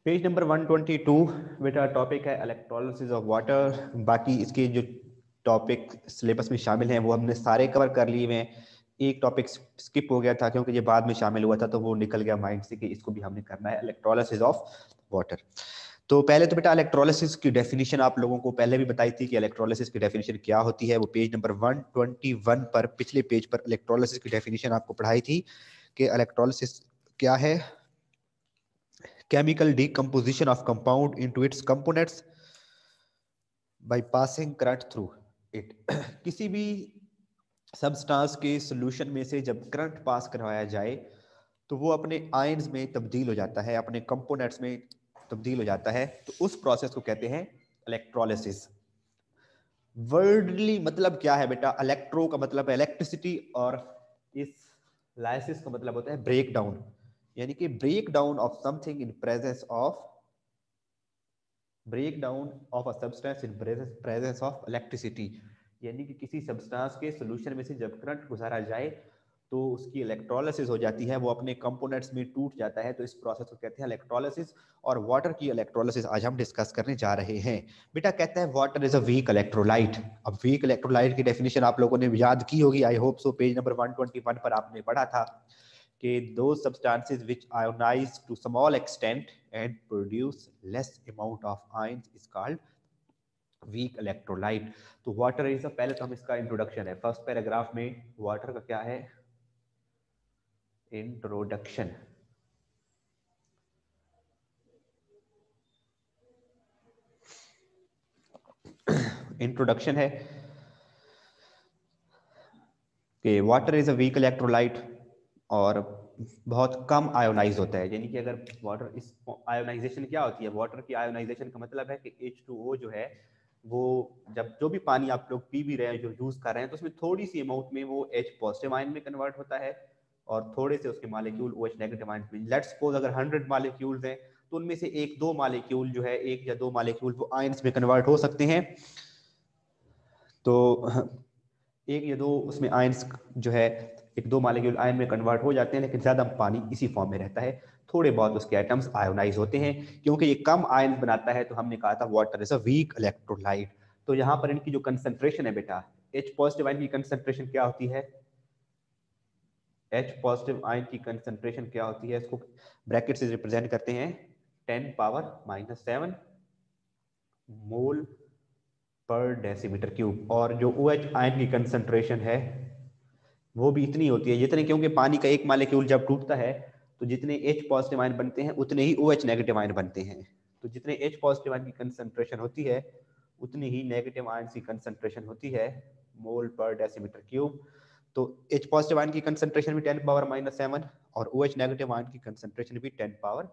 Page number 122 बेटा topic है electrolysis of water. बाकी इसके जो टॉपिक सिलेबस में शामिल हैं वो हमने सारे कवर कर लिए हैं। एक टॉपिक स्किप हो गया था क्योंकि ये बाद में शामिल हुआ था तो वो निकल गया माइंड से कि इसको भी हमने करना है, इलेक्ट्रोलिसिस ऑफ वाटर। तो पहले तो बेटा इलेक्ट्रोलिसिस की डेफिनेशन आप लोगों को पहले भी बताई थी कि इलेक्ट्रोलिसिस की डेफिनेशन क्या होती है। वो पेज नंबर 121 पर, पिछले पेज पर इलेक्ट्रोलिसिस की डेफिनेशन आपको पढ़ाई थी कि इलेक्ट्रोलिसिस क्या है। Chemical decomposition of compound into its components by passing current through it। किसी भी सबस्टांस के सॉल्यूशन में से जब करंट पास करवाया जाए तो वो अपने आयंस में तब्दील हो जाता है, अपने कंपोनेंट्स में तब्दील हो जाता है। तो उस प्रोसेस को कहते हैं इलेक्ट्रोलिसिस। वर्डली मतलब क्या है बेटा? इलेक्ट्रो का मतलब है इलेक्ट्रिसिटी और इस लाइसिस का मतलब होता है ब्रेक डाउन, यानी कि break down of something in presence of breakdown of a substance in presence of electricity। यानी कि किसी सब्सटेंस के सॉल्यूशन में से जब करंट गुजारा जाए तो उसकी इलेक्ट्रोलिसिस हो जाती है, वो अपने कंपोनेंट्स में टूट जाता है। तो इस प्रोसेस को कहते हैं इलेक्ट्रोलिसिस। और वाटर की इलेक्ट्रोलिसिस आज हम डिस्कस करने जा रहे हैं। बेटा कहता है water is a weak electrolyte. अब वीक इलेक्ट्रोलाइट की डेफिनेशन आप लोगों ने याद की होगी, I hope so. Page number 121 पर आपने पढ़ा था कि those substances which ionize to small extent and produce less amount of ions is called weak electrolyte। तो वाटर इज, पहले तो हम इसका इंट्रोडक्शन है फर्स्ट पैराग्राफ में। वाटर का क्या है? इंट्रोडक्शन। इंट्रोडक्शन है कि water is a weak electrolyte और बहुत कम आयोनाइज होता है। यानी कि अगर वाटर, इस आयोनाइजेशन क्या होती है? वाटर की आयोनाइजेशन का मतलब है कि H2O जो है वो, जब जो भी पानी आप लोग पी भी रहे हैं, जो यूज कर रहे हैं, तो उसमें थोड़ी सी अमाउंट में वो H पॉजिटिव आयन में कन्वर्ट होता है और थोड़े से उसके मालिक्यूल OH नेगेटिव आयन में। लेट्स सपोज अगर 100 मालिक्यूल्स हैं तो उनमें से एक दो मालिक्यूल जो है, एक या दो मालिक्यूल वो आयंस में कन्वर्ट हो सकते हैं। तो एक या दो उसमें आयंस जो है, एक दो मालिक्यूल आयन में कन्वर्ट हो जाते हैं, लेकिन ज्यादा पानी इसी फॉर्म में रहता है। थोड़े बहुत उसके एटम्स आयोनाइज होते हैं। क्योंकि ये कम आयन बनाता है तो हमने कहा था water is a weak electrolyte. तो यहाँ पर इनकी जो कंसंट्रेशन है बेटा, H पॉजिटिव आयन की कंसंट्रेशन क्या होती है? H पॉजिटिव आयन की कंसंट्रेशन क्या होती है? इसको ब्रैकेट से रिप्रेजेंट करते हैं 10⁻⁷ मोल पर डेसीमीटर क्यूब। और जो OH आयन की कंसंट्रेशन है वो भी इतनी होती है जितने, क्योंकि पानी का एक मालिक्यूल जब टूटता है तो जितने H पॉजिटिव आयन बनते हैं उतने ही OH नेगेटिव आयन बनते हैं। तो जितने H पॉजिटिव आयन की कंसंट्रेशन होती है उतनी ही नेगेटिव आयन की कंसंट्रेशन होती है मोल पर डेसीमीटर क्यूब। तो H पॉजिटिव आयन की कंसंट्रेशन भी 10⁻⁷ और OH नेगेटिव आयन की कंसंट्रेशन भी 10⁻⁷।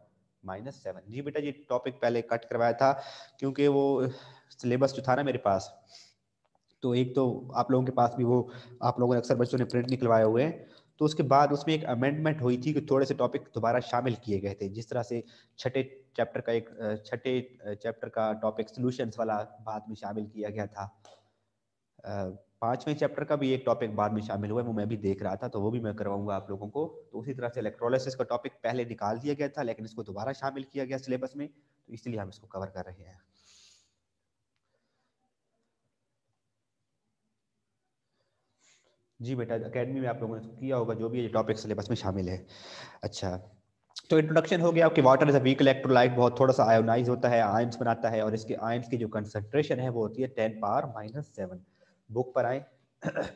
जी बेटा, ये टॉपिक पहले कट करवाया था क्योंकि वो सिलेबस जो था ना मेरे पास, तो एक तो आप लोगों के पास भी वो, आप लोगों ने अक्सर बच्चों ने प्रिंट निकलवाए हुए हैं। तो उसके बाद उसमें एक अमेंडमेंट हुई थी कि थोड़े से टॉपिक दोबारा शामिल किए गए थे। जिस तरह से छठे चैप्टर का टॉपिक सॉल्यूशंस वाला बाद में शामिल किया गया था। पांचवें चैप्टर का भी एक टॉपिक बाद में शामिल हुआ है, वो मैं भी देख रहा था, तो वो भी मैं करवाऊंगा आप लोगों को। तो उसी तरह से इलेक्ट्रोलिसिस का टॉपिक पहले निकाल दिया गया था लेकिन इसको दोबारा शामिल किया गया सिलेबस में, तो इसलिए हम इसको कवर कर रहे हैं। जी बेटा, अकेडमी में आप लोगों ने किया होगा जो भी ये टॉपिक सिलेबस में शामिल है। अच्छा, तो इंट्रोडक्शन हो गया आपके। Water is a weak electrolyte, बहुत थोड़ा सा आयोनाइज होता है, आयंस बनाता है और इसके आयंस की जो कंसंट्रेशन है वो होती है 10⁻⁷। बुक पर आए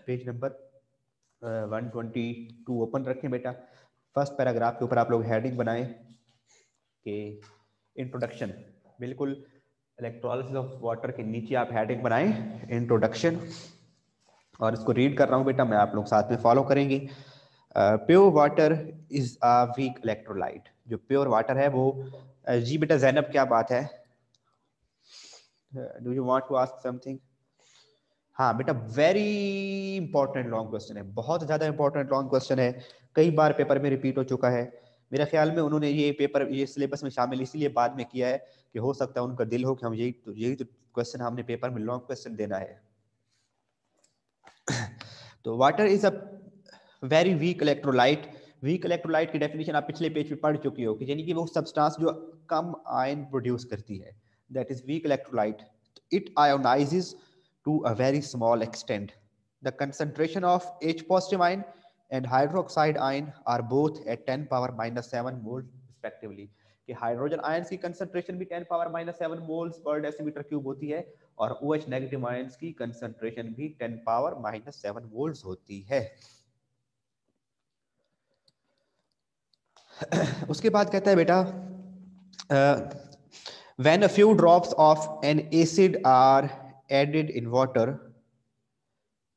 पेज नंबर 122 ओपन रखें बेटा। फर्स्ट पैराग्राफ के ऊपर आप लोग हेडिंग बनाएं कि इंट्रोडक्शन। बिल्कुल इलेक्ट्रोलिसिस ऑफ वाटर के नीचे आप हेडिंग बनाएं इंट्रोडक्शन, और इसको रीड कर रहा हूं बेटा, मैं आप लोग साथ में फॉलो करेंगे। Pure water is a weak electrolyte. जो प्योर वाटर है वो जी बेटा जैनब क्या बात है? Do you want to ask something? हाँ बेटा, वेरी इंपॉर्टेंट लॉन्ग क्वेश्चन है, बहुत ज्यादा इंपॉर्टेंट लॉन्ग क्वेश्चन है, कई बार पेपर में रिपीट हो चुका है। मेरा ख्याल में उन्होंने ये पेपर, ये सिलेबस में शामिल इसलिए बाद में किया है कि हो सकता है उनका दिल हो कि हम यही तो क्वेश्चन हमने पेपर में लॉन्ग क्वेश्चन देना है। तो water is a very weak electrolyte weak electrolyte की डेफिनेशन आप पिछले पेज पे पढ़ चुकी हो कि यानी कि वो सब्सटेंस जो कम आयन प्रोड्यूस करती है, that is weak electrolyte. It ionises to a very small extent. The concentration of H positive ion and hydroxide ion are both at 10 power minus 7 mole respectively. कि हाइड्रोजन आयंस की concentration भी 10 power minus 7 moles per decimetre cube होती है और OH negative ions की concentration भी 10 power minus 7 moles होती है. उसके बाद कहता है बेटा, when a few drops of an acid are added in water,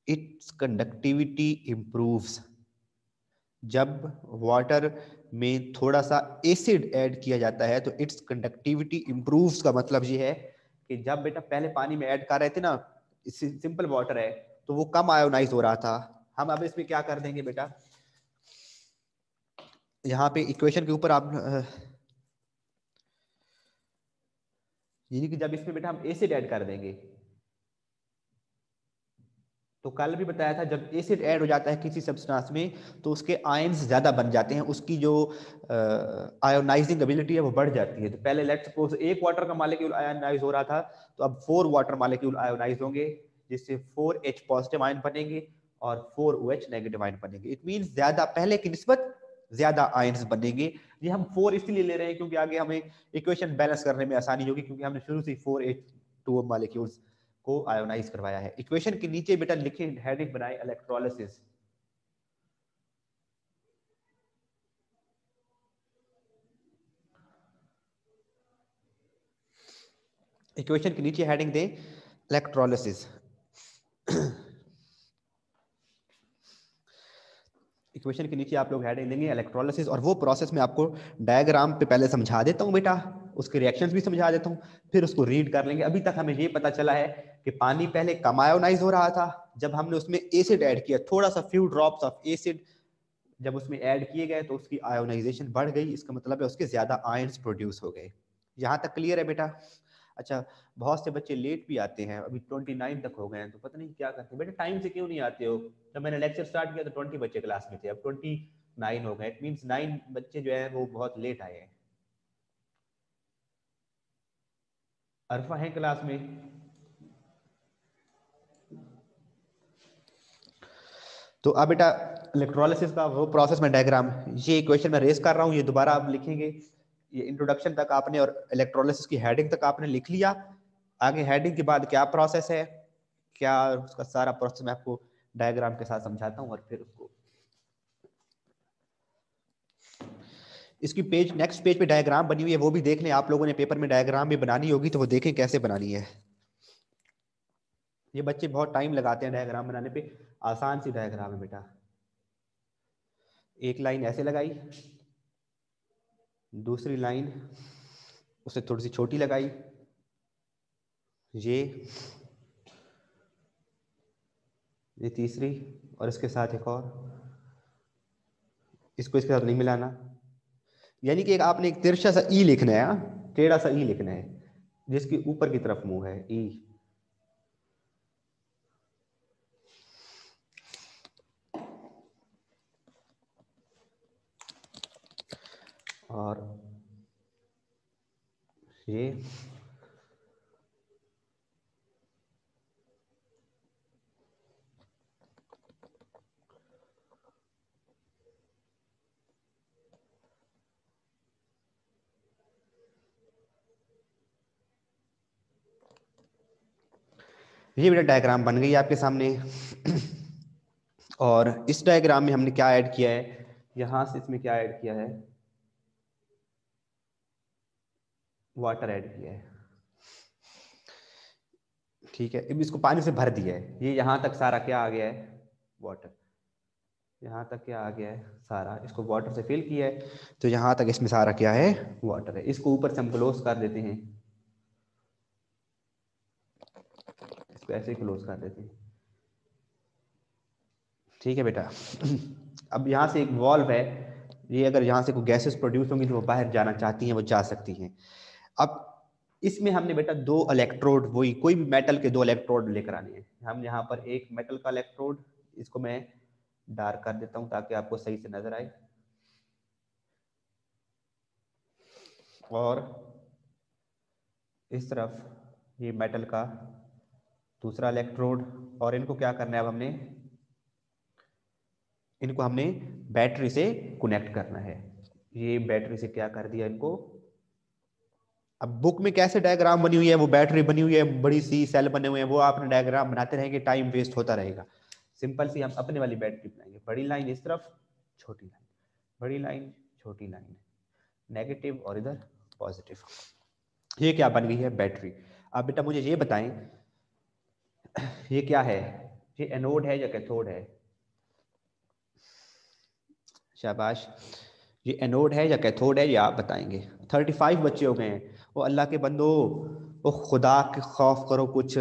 its conductivity improves. जब वाटर में थोड़ा सा एसिड ऐड किया जाता है तो इट्स कंडक्टिविटी इंप्रूव्स का मतलब ये है कि जब बेटा पहले पानी में ऐड कर रहे थे ना, सिंपल वाटर है तो वो कम आयोनाइज हो रहा था. हम अब इसमें क्या कर देंगे बेटा, यहाँ पे इक्वेशन के ऊपर आप यानी कि जब इसमें बेटा हम एसिड ऐड कर देंगे, तो कल भी बताया था जब एसिड ऐड हो जाता है किसी सब्सटेंस में तो उसके आयंस ज्यादा बन जाते हैं, उसकी जो आयोनाइजिंग एबिलिटी है वो बढ़ जाती है. तो पहले लेट्स सपोज एक वाटर का मॉलिक्यूल आयोनाइज हो रहा था तो अब 4 वाटर मॉलिक्यूल आयोनाइज होंगे जिससे 4H पॉजिटिव आयन बनेंगे और 4OH नेगेटिव आयन बनेंगे. इट मींस ज्यादा पहले की निस्बत ज्यादा आयंस बनेंगे. ये हम 4 इसलिए ले रहे हैं क्योंकि आगे हमें इक्वेशन बैलेंस करने में आसानी होगी क्योंकि हमने शुरू से 4H2O मॉलिक्यूल्स को आयोनाइज करवाया है. इक्वेशन के नीचे बेटा लिखे हेडिंग बनाए इलेक्ट्रोलिसिस. इक्वेशन के नीचे हेडिंग दें इलेक्ट्रोलिसिस. इक्वेशन के नीचे आप लोग हेडिंग देंगे इलेक्ट्रोलिसिस और वो प्रोसेस में आपको डायग्राम पे पहले समझा देता हूं बेटा, उसके रिएक्शंस भी समझा देता हूं, फिर उसको रीड कर लेंगे. अभी तक हमें ये पता चला है कि पानी पहले कम आयोनाइज हो रहा था, जब हमने उसमें एसिड ऐड किया, थोड़ा सा फ्यू ड्रॉप्स ऑफ एसिड जब उसमें ऐड किए गए तो उसकी आयोनाइजेशन बढ़ गई. इसका मतलब है उसके ज्यादा आयंस प्रोड्यूस हो गए. यहाँ तक क्लियर है बेटा? अच्छा, बहुत से बच्चे लेट भी आते हैं, अभी 29 तक हो गए हैं तो पता नहीं क्या करते हैं. बेटा टाइम से क्यों नहीं आते हो? जब मैंने लेक्चर स्टार्ट किया तो 20 बच्चे क्लास में थे, अब 29 हो गए. इट मींस 9 बच्चे जो है वो बहुत लेट आए हैं. अरफा है क्लास में? तो अब बेटा इलेक्ट्रोलिसिस का वो प्रोसेस में डायग्राम, ये इक्वेशन मैं रेस कर रहा हूँ, ये दोबारा आप लिखेंगे. ये इंट्रोडक्शन तक आपने और इलेक्ट्रोलिसिस की हेडिंग तक आपने लिख लिया. आगे हेडिंग के बाद क्या प्रोसेस है, क्या उसका सारा प्रोसेस मैं आपको डायग्राम के साथ समझाता हूँ और फिर उसको इसकी पेज नेक्स्ट पेज पे डायग्राम बनी हुई है वो भी देख लें. आप लोगों ने पेपर में डायग्राम भी बनानी होगी तो वो देखें कैसे बनानी है. ये बच्चे बहुत टाइम लगाते हैं डायग्राम बनाने पे, आसान सी डायग्राम है बेटा. एक लाइन ऐसे लगाई, दूसरी लाइन उससे थोड़ी सी छोटी लगाई, ये तीसरी और इसके साथ एक और, इसको इसके साथ नहीं मिलाना. यानी कि एक आपने एक तिरछा सा ई लिखना है, टेढ़ा सा ई लिखना है जिसकी ऊपर की तरफ मुंह है, ई. और ये बेटा डायग्राम बन गई आपके सामने. और इस डायग्राम में हमने क्या ऐड किया है, यहां से इसमें क्या ऐड किया है, वाटर ऐड किया है. ठीक है, अब इसको पानी से भर दिया है, ये यहां तक सारा क्या आ गया है, वाटर. यहाँ तक क्या आ गया है, सारा इसको वाटर से फिल किया है तो यहाँ तक इसमें सारा क्या है, वाटर है. इसको ऊपर से हम क्लोज कर देते हैं, इसको ऐसे क्लोज कर देते हैं. ठीक है बेटा. अब यहाँ से एक वॉल्व है, ये अगर यहाँ से कोई गैसेस प्रोड्यूस होंगी तो वो बाहर जाना चाहती हैं, वो जा सकती हैं. अब इसमें हमने बेटा दो इलेक्ट्रोड, वही कोई भी मेटल के दो इलेक्ट्रोड लेकर आने हैं. हम यहाँ पर एक मेटल का इलेक्ट्रोड, इसको मैं डार्क कर देता हूँ ताकि आपको सही से नजर आए. और इस तरफ ये मेटल का दूसरा इलेक्ट्रोड, और इनको क्या करना है अब हमने, इनको हमने बैटरी से कनेक्ट करना है। ये बैटरी से क्या कर दिया इनको। अब बुक में कैसे डायग्राम बनी हुई है, वो बैटरी बनी हुई है, बड़ी सी सेल बने हुए हैं, वो आपने डायग्राम बनाते रहेंगे, टाइम वेस्ट होता रहेगा। सिंपल सी हम अपने वाली बैटरी बनाएंगे, बड़ी लाइन इस तरफ, छोटी लाइन, बड़ी लाइन, छोटी लाइन, नेगेटिव और इधर पॉजिटिव। ये क्या बन गई है, बैटरी। अब बेटा मुझे ये बताएं, ये क्या है, ये एनोड है या कैथोड है। शाबाश, ये एनोड है या कैथोड है, ये आप बताएंगे। 35 बच्चे हो गए हैं। वो अल्लाह के बंदो, वो खुदा के खौफ करो कुछ।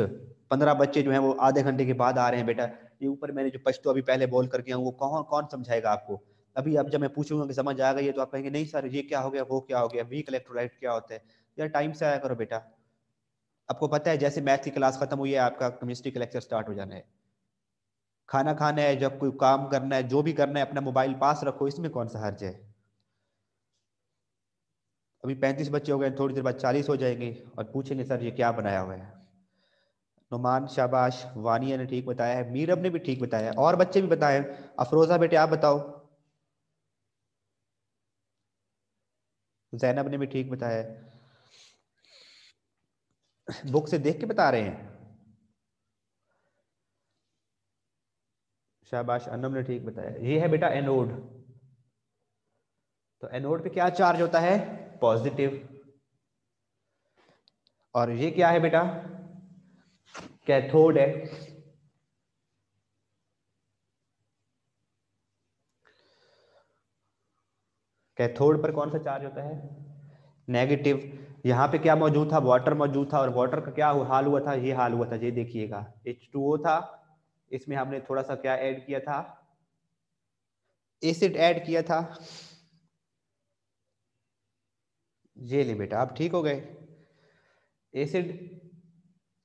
15 बच्चे जो हैं वो आधे घंटे के बाद आ रहे हैं बेटा। ये ऊपर मैंने जो पश्तो अभी पहले बोल करके आऊँ, वो कौन कौन समझाएगा आपको। अभी अब जब मैं पूछूंगा कि समझ आ गई है, तो आप कहेंगे नहीं सर ये क्या हो गया, वो क्या हो गया, वीक इलेक्ट्रोलाइट क्या होता है। यार टाइम से आया करो बेटा। आपको पता है जैसे मैथ की क्लास खत्म हुई है, आपका केमिस्ट्री का लेक्चर स्टार्ट हो जाना है। खाना खाना है, जब कोई काम करना है, जो भी करना है, अपना मोबाइल पास रखो, इसमें कौन सा हर्ज है। अभी 35 बच्चे हो गए, थोड़ी देर बाद 40 हो जाएंगे और पूछेंगे सर ये क्या बनाया हुआ है। नुमान शाबाश, वानिया ने ठीक बताया है, मीरब ने भी ठीक बताया है, और बच्चे भी बताए। अफरोजा बेटे आप बताओ। जैनब ने भी ठीक बताया है। बुक से देख के बता रहे हैं। शाबाश, अनम ने ठीक बताया। ये है बेटा एनोड। तो एनोड पे क्या चार्ज होता है, पॉजिटिव। और ये क्या है बेटा, कैथोड है। कैथोड पर कौन सा चार्ज होता है, नेगेटिव। यहाँ पे क्या मौजूद था, वाटर मौजूद था, और वाटर का क्या हाल हुआ था, ये हाल हुआ था, ये देखिएगा H2O था, इसमें हमने थोड़ा सा क्या ऐड किया था, एसिड ऐड किया था। ये ले बेटा आप ठीक हो गए। एसिड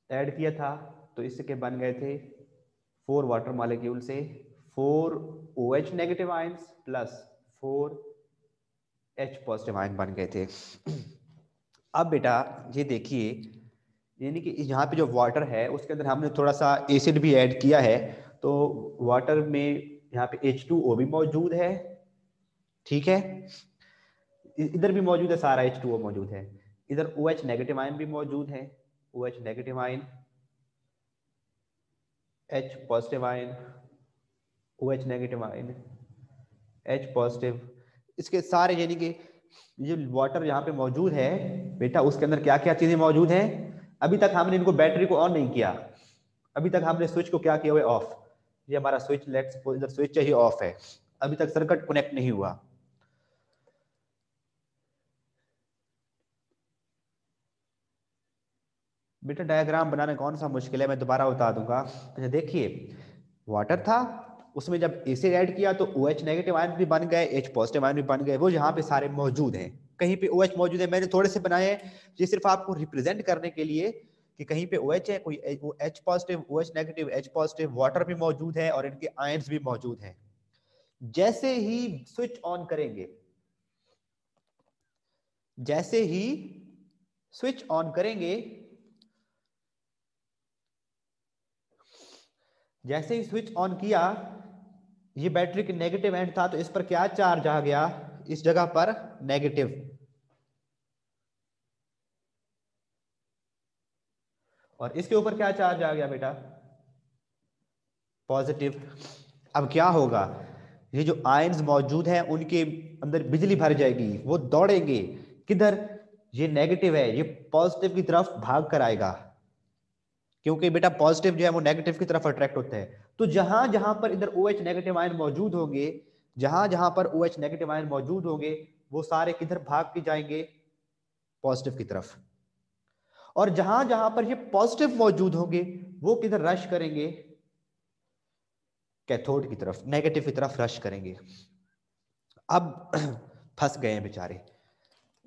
ऐड किया था, तो इसके बन गए थे 4 वाटर मॉलिक्यूल से 4 OH negative ions plus 4 H positive ion बन गए थे। अब बेटा ये देखिए, यानी कि यहाँ पे जो वाटर है उसके अंदर हमने थोड़ा सा एसिड भी ऐड किया है, तो वाटर में यहाँ पे H2O भी मौजूद है, ठीक है। इधर भी मौजूद है, सारा H2O मौजूद है। इधर OH नेगेटिव आयन भी मौजूद है, OH negative ion, H positive ion, OH negative ion, H positive. इसके सारे यानी कि ये वाटर यहाँ पे मौजूद है बेटा, उसके अंदर क्या क्या चीजें मौजूद हैं। अभी तक हमने इनको बैटरी को ऑन नहीं किया, अभी तक हमने स्विच को क्या किया हुआ है, ऑफ। ये हमारा स्विच, लेट्स सपोज इधर स्विच है, ये ऑफ है, अभी तक सर्किट कनेक्ट नहीं हुआ। बेटा डायग्राम बनाना कौन सा मुश्किल है, मैं दोबारा बता दूंगा। अच्छा देखिए, वाटर था, उसमें जब एसिड ऐड किया तो OH नेगेटिव आयन भी बन गए, H पॉजिटिव आयन भी बन गए, वो यहाँ पे सारे मौजूद हैं। कहीं पे OH मौजूद है, मैंने थोड़े से बनाए हैं ये सिर्फ आपको रिप्रेजेंट करने के लिए कि कहीं पे OH है, कोई H positive, OH negative, H positive, water भी मौजूद है और इनके आयंस भी मौजूद हैं। जैसे ही स्विच ऑन करेंगे, जैसे ही स्विच ऑन करेंगे, जैसे ही स्विच ऑन किया, ये बैटरी के नेगेटिव एंड था, तो इस पर क्या चार्ज आ गया, इस जगह पर नेगेटिव, और इसके ऊपर क्या चार्ज आ गया बेटा, पॉजिटिव। अब क्या होगा, ये जो आयंस मौजूद हैं उनके अंदर बिजली भर जाएगी, वो दौड़ेंगे किधर, ये नेगेटिव है, ये पॉजिटिव की तरफ भाग कर आएगा, क्योंकि बेटा पॉजिटिव जो है वो नेगेटिव की तरफ अट्रैक्ट होता है। तो जहां जहां पर इधर OH नेगेटिव आयन मौजूद होंगे, जहां जहां पर OH नेगेटिव आयन मौजूद होंगे, वो सारे किधर भाग के जाएंगे, पॉजिटिव की तरफ। और जहां जहां पर ये पॉजिटिव मौजूद होंगे, वो किधर रश करेंगे, कैथोड की तरफ, नेगेटिव की तरफ रश करेंगे। अब फंस गए हैं बेचारे,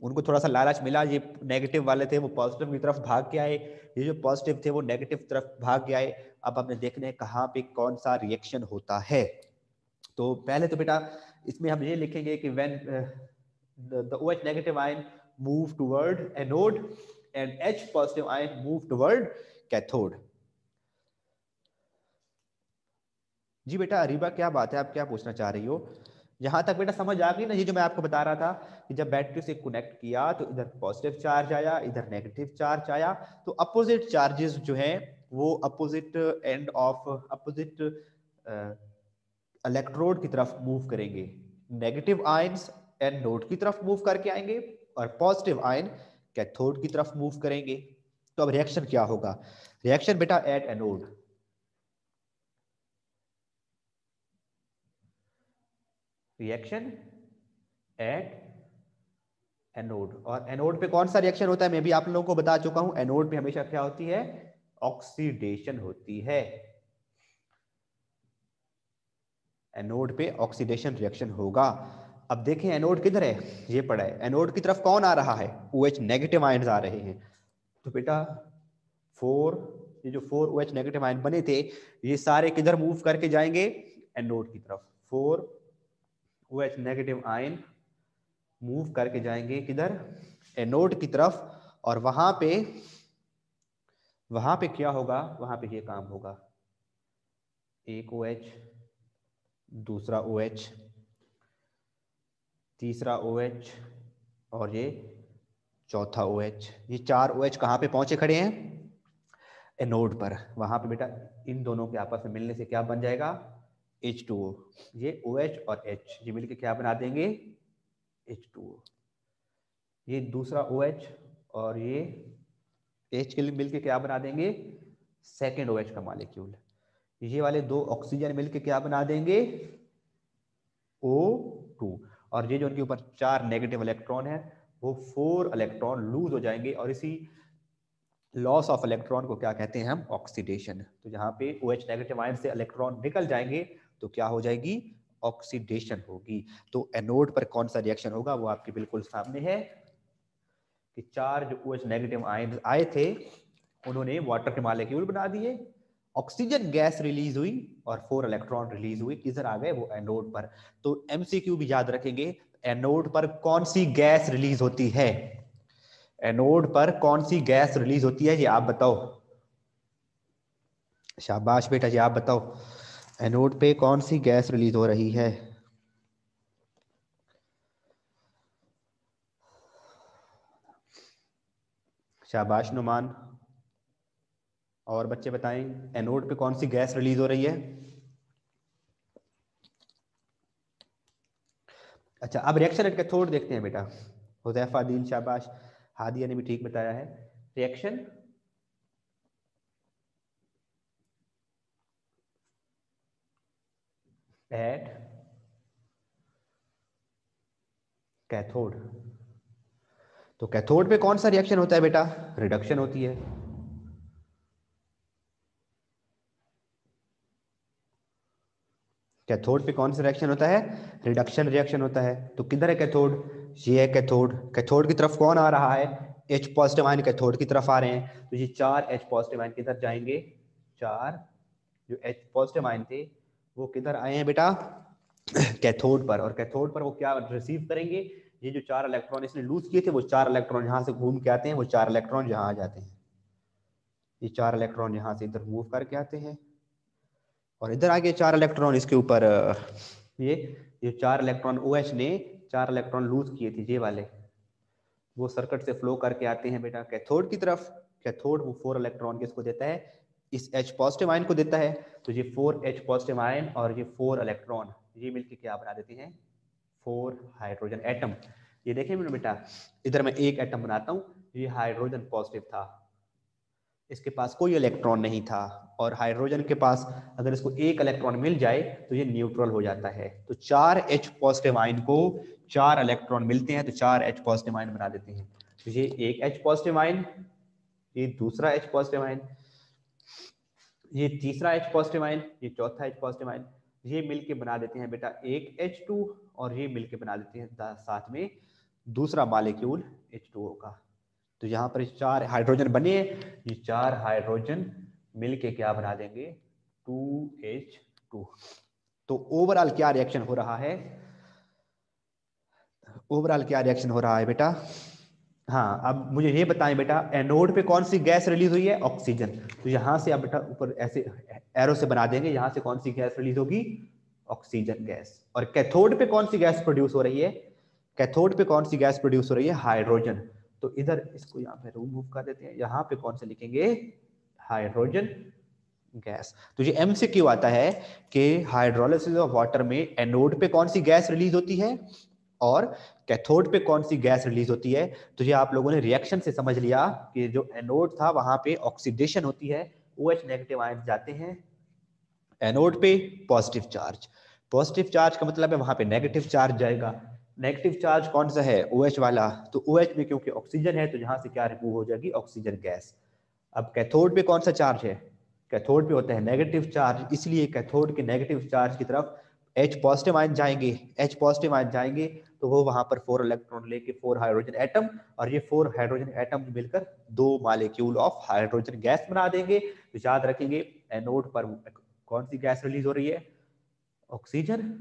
उनको थोड़ा सा लालच मिला, ये नेगेटिव वाले थे वो पॉजिटिव की तरफ भाग के आए, ये जो पॉजिटिव थे वो नेगेटिव तरफ भाग के आए। अब हमने देखना है कहाँ पे कौन सा रिएक्शन होता है। तो पहले तो बेटा इसमें हम ये लिखेंगे कि when the OH negative ion move toward anode and H positive ion move toward cathode. जी बेटा अरीबा क्या बात है, आप क्या पूछना चाह रही हो? यहां तक बेटा समझ आ गई ना? ये जो मैं आपको बता रहा था कि जब बैटरी से कनेक्ट किया तो इधर पॉजिटिव चार्ज आया, इधर नेगेटिव चार्ज आया, तो अपोजिट चार्जेस जो है वो opposite end of opposite electrode की तरफ मूव करेंगे। नेगेटिव आयंस एनोड की तरफ मूव करके आएंगे और पॉजिटिव आयन कैथोड की तरफ मूव करेंगे। तो अब रिएक्शन क्या होगा? रिएक्शन बेटा at anode, reaction at anode. और एनोड पे कौन सा रिएक्शन होता है मैं भी आप लोगों को बता चुका हूं। एनोड पे हमेशा क्या होती है? ऑक्सीडेशन होती है। एनोड पे ऑक्सीडेशन रिएक्शन होगा। अब देखें एनोड किधर है, ये पड़ा है। एनोड की तरफ कौन आ रहा है? OH नेगेटिव आयंस आ रहे हैं। तो बेटा ये जो 4 OH नेगेटिव आयन बने थे ये सारे किधर मूव करके जाएंगे? एनोड की तरफ। 4 OH नेगेटिव आयन मूव करके जाएंगे किधर? एनोड की तरफ। और वहां पे क्या होगा? वहां पे ये काम होगा, एक OH, दूसरा OH, तीसरा OH और ये चौथा OH। ये 4 OH कहां पे पहुंचे खड़े हैं? एनोड पर। वहां पे बेटा इन दोनों के आपस में मिलने से क्या बन जाएगा? H2O। ये OH और H ये मिलके क्या बना देंगे? H2O। ये दूसरा OH और ये H के लिए मिलके क्या बना देंगे? सेकेंड OH का मॉलिक्यूल। ये वाले दो ऑक्सीजन मिलके क्या बना देंगे? O2। और ये जो उनके ऊपर 4 नेगेटिव इलेक्ट्रॉन है वो 4 इलेक्ट्रॉन लूज हो जाएंगे। और इसी लॉस ऑफ इलेक्ट्रॉन को क्या कहते हैं हम? ऑक्सीडेशन। तो जहां पे OH नेगेटिव आयन से इलेक्ट्रॉन निकल जाएंगे तो क्या हो जाएगी? ऑक्सीडेशन होगी। तो एनोड पर कौन सा रिएक्शन होगा वो आपके बिल्कुल सामने है कि 4 जो OH नेगेटिव आयन आए थे उन्होंने वाटर के मॉलिक्यूल बना दिए, ऑक्सीजन गैस रिलीज हुई और 4 इलेक्ट्रॉन रिलीज हुए। किधर आ गए? वो एनोड पर। तो MCQ भी याद रखेंगे, एनोड पर कौन सी गैस रिलीज होती है? एनोड पर कौन सी गैस रिलीज होती है ये आप बताओ। शाबाश बेटा जी, आप बताओ एनोड पे कौन सी गैस रिलीज हो रही है? शाबाश नुमान। और बच्चे बताएं एनोड पे कौन सी गैस रिलीज हो रही है? अच्छा अब रिएक्शन एट कैथोड देखते हैं बेटा। हुदैफा दीन शाबाश, हादिया ने भी ठीक बताया है। Reaction at cathode. तो कैथोड पे कौन सा रिएक्शन होता है बेटा? रिडक्शन होती है। कैथोड पे कौन सा रिएक्शन होता है? रिडक्शन रिएक्शन होता है। तो किधर है कैथोड? ये है कैथोड। कैथोड की तरफ कौन आ रहा है? H पॉजिटिव आयन कैथोड की तरफ आ रहे हैं। तो ये 4 H पॉजिटिव आयन किधर जाएंगे? 4 जो H पॉजिटिव आयन थे वो किधर आए हैं बेटा? कैथोड पर। और कैथोड पर वो क्या रिसीव करेंगे? ये जो 4 इलेक्ट्रॉन इसने लूज किए थे वो 4 इलेक्ट्रॉन यहाँ से घूम के आते हैं, वो 4 इलेक्ट्रॉन यहाँ आ जाते हैं। ये 4 इलेक्ट्रॉन यहाँ से इधर मूव करके आते हैं और इधर आके 4 इलेक्ट्रॉन इसके ऊपर ये 4 इलेक्ट्रॉन OH ने 4 इलेक्ट्रॉन लूज किए थे ये वाले, वो सर्किट से फ्लो करके आते हैं बेटा कैथोड की तरफ। कैथोड वो 4 इलेक्ट्रॉन किसको देता है? इस H पॉजिटिव आयन को देता है। तो ये 4 H पॉजिटिव आयन और ये 4 इलेक्ट्रॉन ये मिलके क्या बना देते हैं? 4 हाइड्रोजन एटम। ये देखें बेटा इधर मैं एक एटम बनाता हूँ, ये हाइड्रोजन पॉजिटिव था, इसके पास कोई इलेक्ट्रॉन नहीं था। और हाइड्रोजन के पास अगर इसको एक इलेक्ट्रॉन मिल जाए तो ये न्यूट्रल हो जाता है। तो 4 H पॉजिटिव आयन को 4 इलेक्ट्रॉन मिलते हैं तो 4 H पॉजिटिव आयन बना देते हैं। तो ये एक H पॉजिटिव आयन, ये दूसरा H पॉजिटिव आयन, ये तीसरा H पॉजिटिव आयन, ये चौथा H पॉजिटिव आयन, ये मिलके बना देते हैं बेटा एक H2 और ये मिलके बना देते हैं साथ में दूसरा मॉलिक्यूल H2O का। तो यहाँ पर 4 हाइड्रोजन बने हैं, ये 4 हाइड्रोजन मिलके क्या बना देंगे? 2H2। तो ओवरऑल क्या रिएक्शन हो रहा है? ओवरऑल क्या रिएक्शन हो रहा है बेटा? हाँ, अब मुझे ये बताएं बेटा, एनोड पे कौन सी गैस रिलीज हुई है? ऑक्सीजन। तो यहां से आप बेटा ऊपर ऐसे एरो से बना देंगे, यहां से कौन सी गैस रिलीज होगी? Oxygen gas. और कैथोड पे कौन सी गैस प्रोड्यूस हो रही है? कैथोड पे कौन सी गैस प्रोड्यूस हो रही है? हाइड्रोजन। तो इधर इसको यहाँ पे रिमूव कर देते हैं, यहाँ पे कौन सा लिखेंगे? Hydrogen gas. तो ये एमसीक्यू आता है कि हाइड्रोलिसिस ऑफ वाटर में एनोड पे कौन सी गैस रिलीज होती है और कैथोड पे कौन सी गैस रिलीज होती है। तो ये आप लोगों ने रिएक्शन से समझ लिया कि जो एनोड था वहां पे ऑक्सीडेशन होती है, OH नेगेटिव आयन जाते हैं एनोड पे, पॉजिटिव चार्ज। पॉजिटिव चार्ज का मतलब है वहां पे नेगेटिव चार्ज जाएगा। नेगेटिव चार्ज कौन सा है? OH वाला। तो OH में क्योंकि ऑक्सीजन है तो यहां से क्या रिमूव हो जाएगी? Oxygen gas. अब कैथोड पे कौन सा चार्ज है? कैथोड पे होता है नेगेटिव चार्ज, इसलिए कैथोड के नेगेटिव चार्ज की तरफ H पॉजिटिव आयन जाएंगे। H पॉजिटिव आयन जाएंगे तो वो वहां पर 4 इलेक्ट्रॉन लेके 4 हाइड्रोजन एटम, और ये 4 हाइड्रोजन एटम मिलकर 2 मॉलिक्यूल ऑफ हाइड्रोजन गैस बना देंगे। तो याद रखेंगे एनोड पर कौन सी गैस रिलीज हो रही है? ऑक्सीजन।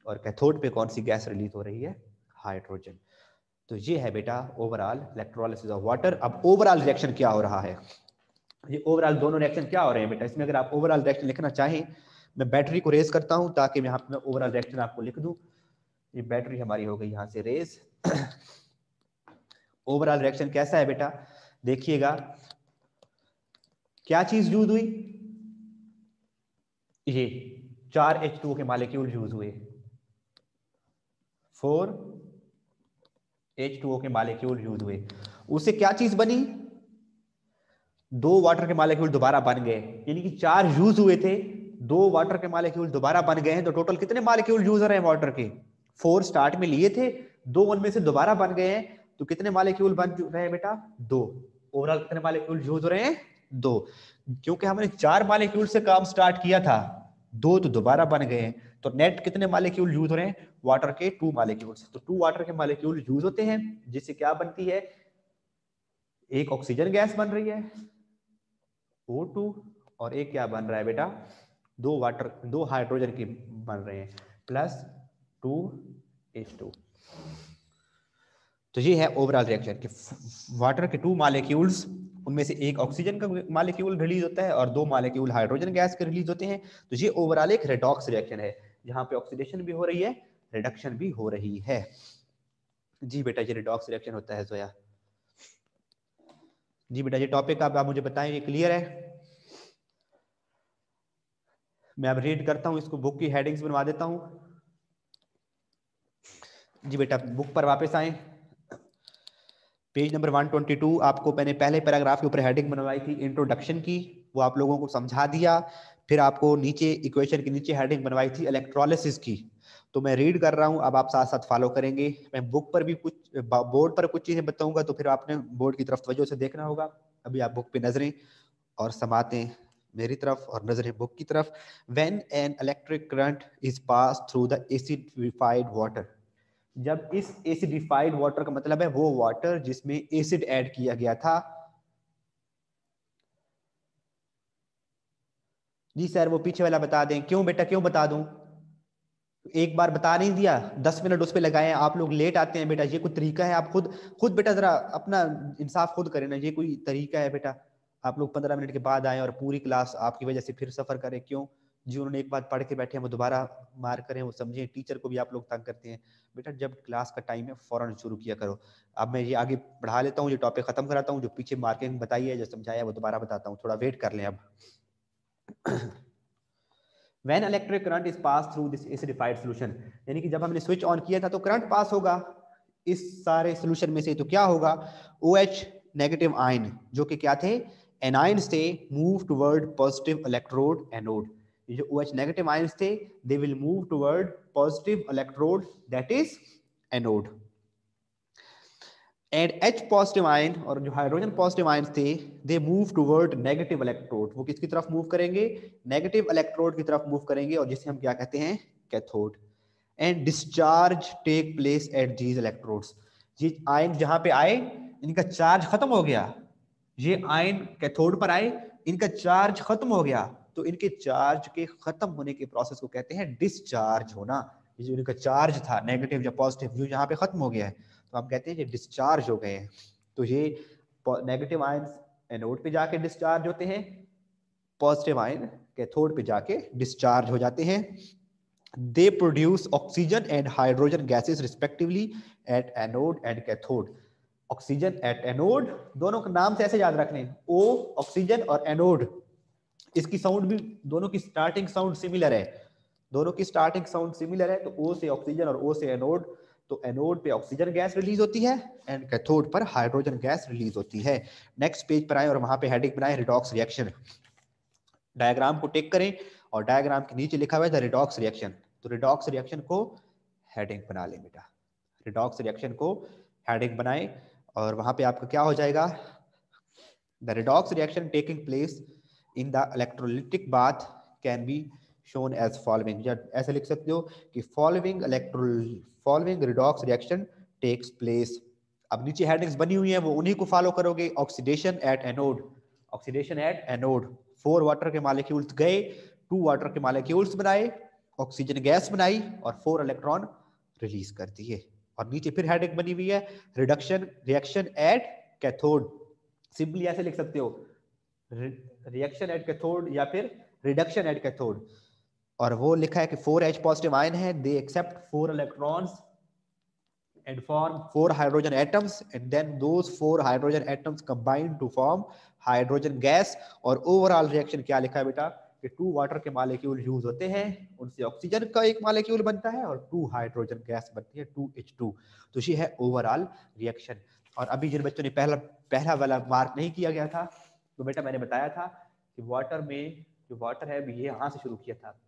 और कैथोड पे कौन सी गैस रिलीज हो रही है? हाइड्रोजन। तो ये है बेटा ओवरऑल इलेक्ट्रोलिसिस ऑफ वाटर। अब ओवरऑल रिएक्शन क्या हो रहा है? ये ओवरऑल दोनों रिएक्शन क्या हो रहे हैं बेटा? इसमें अगर आप ओवरऑल रिएक्शन लिखना चाहें, मैं बैटरी को रेस करता हूं ताकि यहाँ पे मैं ओवरऑल रिएक्शन आपको लिख दूं। ये बैटरी हमारी हो गई यहाँ से रेस। ओवरऑल रिएक्शन कैसा है बेटा? देखिएगा क्या चीज यूज हुई? ये 4 H2O के मॉलिक्यूल यूज हुए, 4 H2O के मॉलिक्यूल यूज हुए। उससे क्या चीज बनी? 2 वाटर के मॉलिक्यूल दोबारा बन गए, यानी कि 4 यूज हुए थे, 2 वाटर के मॉलिक्यूल दोबारा बन गए हैं। तो टोटल कितने मॉलिक्यूल यूज हो रहे हैं वाटर के? 4 स्टार्ट में लिए थे, 2 उनमें से दोबारा बन गए हैं। तो कितने मॉलिक्यूल बन रहे हैं बेटा? 2। ओवरऑल कितने मॉलिक्यूल यूज हो रहे हैं? 2। क्योंकि हमने 4 मॉलिक्यूल से काम स्टार्ट किया था, 2 तो दोबारा बन गए हैं। तो नेट कितने मॉलिक्यूल यूज हो रहे हैं? वाटर के 2 मॉलिक्यूल्स। तो 2 वाटर के मॉलिक्यूल यूज होते हैं, जिससे क्या बनती है? एक ऑक्सीजन गैस बन रही है O2, और एक क्या बन रहा है बेटा? 2 हाइड्रोजन की बन रहे हैं प्लस 2H2। तो ये है ओवरऑल रिएक्शन कि वाटर के 2 मॉलिक्यूल्स, उनमें से एक ऑक्सीजन का मॉलिक्यूल रिलीज होता है और 2 मॉलिक्यूल हाइड्रोजन गैस के रिलीज होते हैं। तो ये ओवरऑल एक रेडॉक्स रिएक्शन है, जहां पे ऑक्सीडेशन भी हो रही है, रिडक्शन भी हो रही है। जी बेटा, ये रेडॉक्स रिएक्शन होता है जोया। जी बेटा, ये टॉपिक आप मुझे बताएं, ये क्लियर है? मैं अब रीड करता हूं इसको, बुक की हेडिंग्स बनवा देता हूं। जी बेटा, बुक पर वापस आए, पेज नंबर 122। आपको मैंने पहले पैराग्राफ के ऊपर हेडिंग बनवाई थी इंट्रोडक्शन की, वो आप लोगों को समझा दिया। फिर आपको नीचे इक्वेशन के नीचे हेडिंग बनवाई थी इलेक्ट्रोलिसिस की। तो मैं रीड कर रहा हूं, अब आप साथ साथ फॉलो करेंगे। मैं बुक पर भी कुछ, बोर्ड पर कुछ चीजें बताऊंगा, तो फिर आपने बोर्ड की तरफ तवज्जो से देखना होगा। अभी आप बुक पे नजरें और समातें मेरी तरफ और नजरें बुक की तरफ। When an electric current is pass through the acidified water. जब इस एसिडिफाइड वाटर का मतलब है वो वाटर जिसमें एसिड ऐड किया गया था। जी सर, वो पीछे वाला बता दें। क्यों बेटा, क्यों बता दूं? एक बार बता नहीं दिया, 10 मिनट उस पर लगाए, आप लोग लेट आते हैं बेटा। ये कोई तरीका है? आप खुद खुद बेटा जरा अपना इंसाफ खुद करें ना, ये कोई तरीका है बेटा? आप लोग 15 मिनट के बाद आए और पूरी क्लास आपकी वजह से फिर सफर करें, क्यों? जी, उन्होंने एक बात पढ़ के बैठे हैं वो दोबारा मार करें, वो समझे। टीचर को भी आप लोग तंग करते हैं बेटा। जब क्लास का टाइम है फौरन शुरू किया करो। अब मैं ये आगे बढ़ा लेता हूँ, ये टॉपिक खत्म कराता हूँ। जो पीछे मार्किंग बताई है, जो समझाया वो दोबारा बताता हूँ, थोड़ा वेट कर लें अब। When electric current is passed through this acidified solution, यानी कि जब हमने स्विच ऑन किया था तो करंट पास होगा इस सारे सोल्यूशन में से। तो क्या होगा? OH नेगेटिव आयन, जो कि क्या थे? एनाइन से move toward positive electrode anode. ये जो OH नेगेटिव आयंस थे, they will move toward positive electrode, that is anode. And H positive ion, और जो हाइड्रोजन पॉजिटिव आयंस थे, they move toward negative electrode. वो किसकी तरफ मूव करेंगे? नेगेटिव इलेक्ट्रोड की तरफ मूव करेंगे, और जिसे हम क्या कहते हैं? Cathode. And discharge take place at these electrodes. ये आयन जहां पे आए, इनका चार्ज खत्म हो गया। ये आयन कैथोड पर आए, इनका चार्ज खत्म हो गया। तो इनके चार्ज के खत्म होने के प्रोसेस को कहते हैं डिस्चार्ज होना। ये जो इनका चार्ज था नेगेटिव या पॉजिटिव, जो यहाँ पे खत्म हो गया है, तो हम कहते हैं ये डिस्चार्ज हो गए हैं। तो ये नेगेटिव आयंस एनोड पे जाके डिस्चार्ज होते हैं, पॉजिटिव आयन कैथोड पे जाके डिस्चार्ज हो जाते हैं। They produce oxygen and hydrogen gases respectively at anode and cathode. Oxygen at anode, दोनों का नाम से ऐसे याद रखने, ओ ऑक्सीजन और एनोड, इसकी साउंड भी दोनों की स्टार्टिंग साउंड सिमिलर है, दोनों की स्टार्टिंग साउंड सिमिलर है। तो ओ से ऑक्सीजन और ओ से एनोड, तो एनोड पे ऑक्सीजन गैस रिलीज होती है एंड कैथोड पर हाइड्रोजन गैस रिलीज होती है। नेक्स्ट पेज पर आए और वहां पे हेडिंग बनाए रिडॉक्स रिएक्शन। डायग्राम को टिक करें और डायग्राम के नीचे लिखा हुआ है द रिडॉक्स रिएक्शन, तो रिडॉक्स रिएक्शन को हेडिंग बना ले बेटा, रिडॉक्स रिएक्शन को हेडिंग बनाए और वहां पे आपका क्या हो जाएगा, the redox reaction taking place in the electrolytic bath can be shown as following, या ऐसे लिख सकते हो कि following redox reaction takes place. अब नीचे हेडिंग्स बनी हुई है वो उन्हीं को फॉलो करोगे। Oxidation at anode, oxidation at anode, 4 water के मॉलिक्यूल्स गए, 2 वाटर के मॉलिक्यूल्स बनाए, ऑक्सीजन गैस बनाई और 4 इलेक्ट्रॉन रिलीज कर दिए। और नीचे फिर हेडिंग बनी हुई है reduction reaction at cathode, simply ऐसे लिख सकते हो रिएक्शन एट कैथोड या फिर रिडक्शन एट कैथोड। और वो लिखा है कि 4H पॉजिटिव आयन है, they accept 4 electrons and form 4 hydrogen atoms and then those 4 hydrogen atoms combine to form hydrogen gas। और ओवरऑल रिएक्शन क्या लिखा है बेटा कि 2 वाटर के मॉलिक्यूल यूज होते हैं, उनसे ऑक्सीजन का एक मॉलिक्यूल बनता है और 2 हाइड्रोजन गैस बनती है 2H2। तो ये है ओवरऑल रिएक्शन। और अभी जिन बच्चों ने पहला वाला मार्क नहीं किया गया था, तो बेटा मैंने बताया था कि वाटर में जो वाटर है ये यहाँ से शुरू किया था,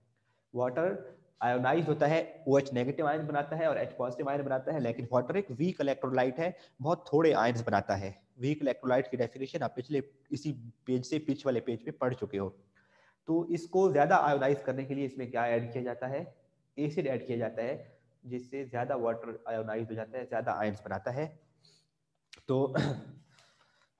वाटर आयोनाइज होता है, OH नेगेटिव आयन बनाता है और H पॉजिटिव आयन बनाता है, लेकिन वाटर एक वीक इलेक्ट्रोलाइट है, बहुत थोड़े आयन्स बनाता है। वीक इलेक्ट्रोलाइट की डेफिनेशन आप पिछले इसी पेज से पिछ वाले पेज पे पढ़ चुके हो। तो इसको ज्यादा आयोनाइज करने के लिए इसमें क्या ऐड किया जाता है, एसिड ऐड किया जाता है, जिससे ज्यादा वाटर आयोनाइज हो जाता है, ज्यादा आयन्स बनाता है। तो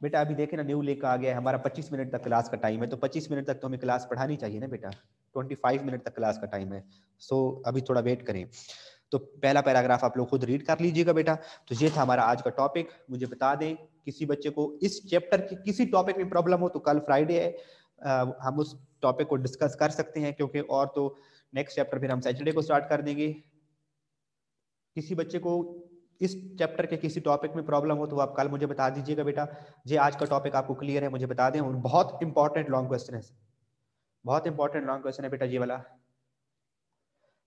बेटा अभी देखे ना न्यू लेक आ गया है, हमारा 25 मिनट तक क्लास का टाइम है, तो 25 मिनट तक तो हमें क्लास पढ़ानी चाहिए ना बेटा, 25 मिनट तक क्लास का टाइम है। सो अभी थोड़ा वेट करें। तो पहला पैराग्राफ आप लोग खुद रीड कर लीजिएगा बेटा। तो ये था हमारा आज का टॉपिक। मुझे बता दें किसी बच्चे को इस चैप्टर के किसी टॉपिक में प्रॉब्लम हो तो कल फ्राइडे है, हम उस टॉपिक को डिस्कस कर सकते हैं, क्योंकि और तो नेक्स्ट चैप्टर फिर हम सैटरडे को स्टार्ट कर देंगे। किसी बच्चे को इस चैप्टर के किसी टॉपिक में प्रॉब्लम हो तो आप कल मुझे बता दीजिएगा बेटा। ये आज का टॉपिक आपको क्लियर है, मुझे बता दें। और बहुत इंपॉर्टेंट लॉन्ग क्वेश्चन है, बहुत इंपॉर्टेंट लॉन्ग क्वेश्चन है बेटा ये वाला।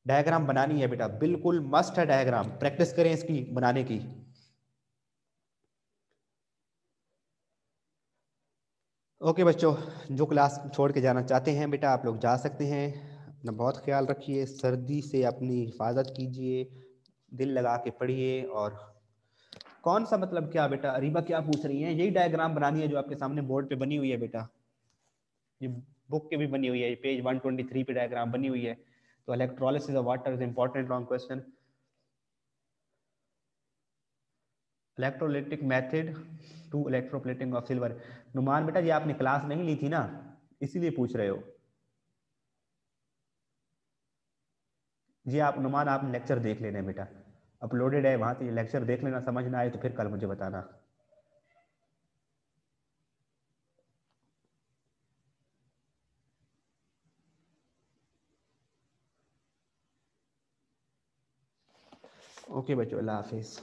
डायग्राम बनानी है बेटा, बिल्कुल मस्ट है डायग्राम, प्रैक्टिस करें इसकी बनाने की। ओके बच्चों, जो क्लास छोड़ के जाना चाहते हैं बेटा आप लोग जा सकते हैं। अपना बहुत ख्याल रखिए, सर्दी से अपनी हिफाजत कीजिए, दिल लगा के पढ़िए। और कौन सा मतलब क्या बेटा, अरीबा क्या पूछ रही है, यही डायग्राम बनानी है जो आपके सामने बोर्ड पे बनी हुई है बेटा, ये बुक के भी बनी हुई है, पेज 123 पे डायग्राम बनी हुई है। तो electrolysis of water is important long question. Electrolytic method to electroplating of silver. Numan बेटा ये आपने क्लास नहीं ली थी ना, इसीलिए पूछ रहे हो। जी आप नुमान आपने लेक्चर देख लेना बेटा, अपलोडेड है वहां से, लेक्चर देख लेना, समझ ना आए तो फिर कल मुझे बताना। ओके बच्चों, अल्लाह हाफिज।